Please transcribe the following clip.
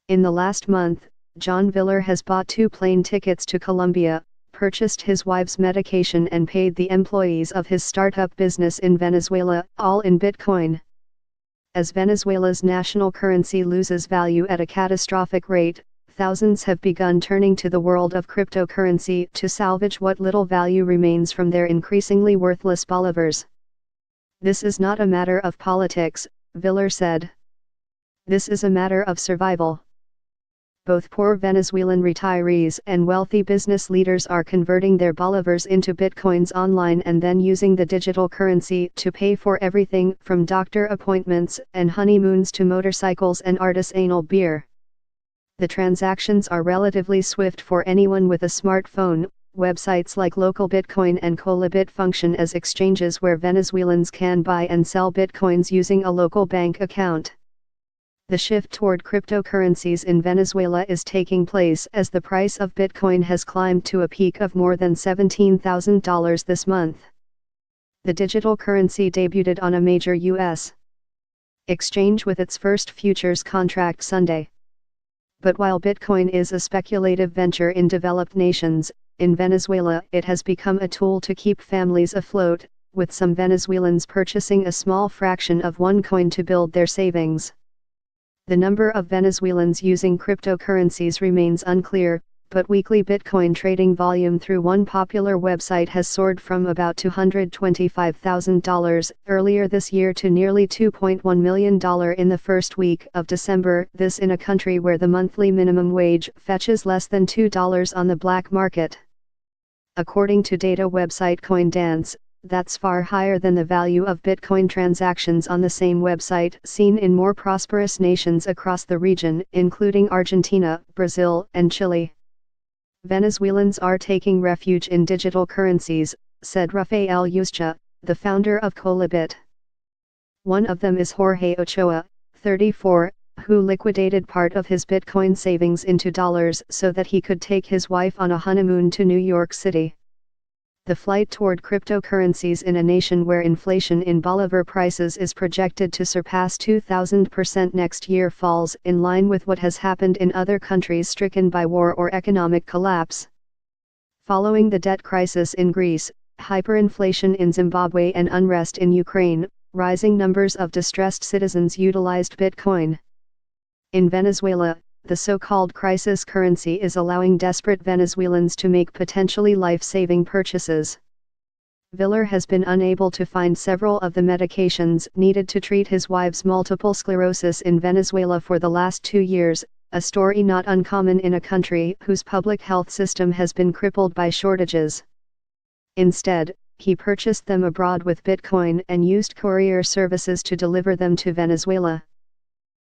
In the last month, John Viller has bought 2 plane tickets to Colombia, purchased his wife's medication and paid the employees of his startup business in Venezuela, all in Bitcoin. As Venezuela's national currency loses value at a catastrophic rate, thousands have begun turning to the world of cryptocurrency to salvage what little value remains from their increasingly worthless bolivars. "This is not a matter of politics," Viller said. "This is a matter of survival." Both poor Venezuelan retirees and wealthy business leaders are converting their bolivars into bitcoins online and then using the digital currency to pay for everything from doctor appointments and honeymoons to motorcycles and artisanal beer. The transactions are relatively swift for anyone with a smartphone. Websites like Local Bitcoin and Colabit function as exchanges where Venezuelans can buy and sell bitcoins using a local bank account. The shift toward cryptocurrencies in Venezuela is taking place as the price of Bitcoin has climbed to a peak of more than $17,000 this month. The digital currency debuted on a major U.S. exchange with its first futures contract Sunday. But while Bitcoin is a speculative venture in developed nations, in Venezuela it has become a tool to keep families afloat, with some Venezuelans purchasing a small fraction of one coin to build their savings. The number of Venezuelans using cryptocurrencies remains unclear, but weekly Bitcoin trading volume through one popular website has soared from about $225,000 earlier this year to nearly $2.1 million in the first week of December, this in a country where the monthly minimum wage fetches less than $2 on the black market. According to data website CoinDance, that's far higher than the value of Bitcoin transactions on the same website seen in more prosperous nations across the region, including Argentina, Brazil, and Chile. "Venezuelans are taking refuge in digital currencies," said Rafael Yuscha, the founder of Colabit. One of them is Jorge Ochoa, 34, who liquidated part of his Bitcoin savings into dollars so that he could take his wife on a honeymoon to New York City. The flight toward cryptocurrencies in a nation where inflation in bolivar prices is projected to surpass 2,000% next year falls in line with what has happened in other countries stricken by war or economic collapse. Following the debt crisis in Greece, hyperinflation in Zimbabwe and unrest in Ukraine, rising numbers of distressed citizens utilized Bitcoin. In Venezuela, the so-called crisis currency is allowing desperate Venezuelans to make potentially life-saving purchases. Viller has been unable to find several of the medications needed to treat his wife's multiple sclerosis in Venezuela for the last 2 years, a story not uncommon in a country whose public health system has been crippled by shortages. Instead, he purchased them abroad with Bitcoin and used courier services to deliver them to Venezuela.